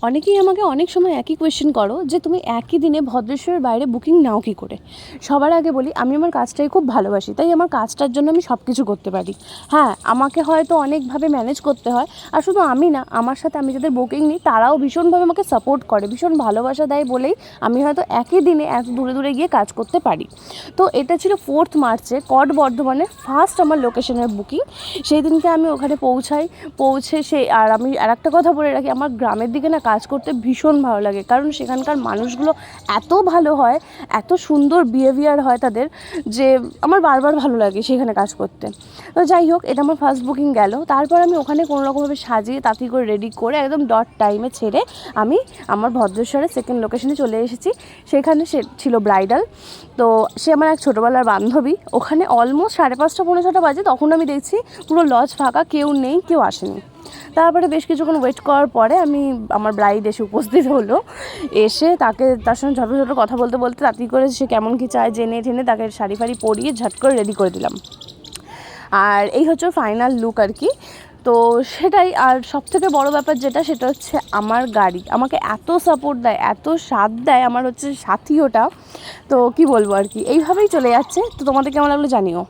অনেকেই আমাকে অনেক সময় একই কোয়েশ্চেন করো যে তুমি একই দিনে ভদ্রেশ্বরের বাইরে বুকিং নাও কী করে। সবার আগে বলি, আমি আমার কাজটাই খুব ভালোবাসি, তাই আমার কাজটার জন্য আমি সব কিছু করতে পারি। হ্যাঁ, আমাকে হয়তো অনেকভাবে ম্যানেজ করতে হয়, আর শুধু আমি না, আমার সাথে আমি যাদের বুকিং নিই তারাও ভীষণভাবে আমাকে সাপোর্ট করে, ভীষণ ভালোবাসা দেয় বলেই আমি হয়তো একই দিনে এত দূরে দূরে গিয়ে কাজ করতে পারি। তো এটা ছিল 4 মার্চে কট বর্ধমানের ফার্স্ট আমার লোকেশনের বুকিং। সেই দিনকে আমি ওখানে পৌঁছে আর আমি আর একটা কথা বলে রাখি, আমার গ্রামের দিকে না কাজ করতে ভীষণ ভালো লাগে, কারণ সেখানকার মানুষগুলো এত ভালো হয়, এত সুন্দর বিহেভিয়ার হয় তাদের, যে আমার বারবার ভালো লাগে সেখানে কাজ করতে। তো যাই হোক, এটা আমার ফার্স্ট বুকিং গেল। তারপর আমি ওখানে কোনোরকমভাবে সাজিয়ে তাড়াতাড়ি করে রেডি করে একদম ডট টাইমে ছেড়ে আমি আমার ভদ্রেশ্বরের সেকেন্ড লোকেশনে চলে এসেছি। সেখানে সে ছিল ব্রাইডাল। তো সে আমার এক ছোটোবেলার বান্ধবী। ওখানে অলমোস্ট 5:30 পৌনে 6টা বাজে, তখন আমি দেখছি পুরো লজ ফাঁকা, কেউ নেই, কেউ আসেনি। তারপরে বেশ কিছুক্ষণ ওয়েট করার পরে আমার ব্রাইড এসে উপস্থিত হলো। এসে তার সঙ্গে ছোটো ছোটো কথা বলতে বলতে তাড়াতাড়ি করে সে কেমন কী চায় জেনে ঠেনে তাকে শাড়ি ফাড়ি পরিয়ে ঝট করে রেডি করে দিলাম। আর এই হচ্ছে ফাইনাল লুক আর কি। তো সেটাই। আর সবথেকে বড় ব্যাপার যেটা, সেটা হচ্ছে আমার গাড়ি আমাকে এত সাপোর্ট দেয়, এত সাথ দেয়, আমার হচ্ছে সাথী ওটা। তো কি বলবো আর কি, এইভাবেই চলে যাচ্ছে। তো তোমাদের কেমন লাগলো জানিও।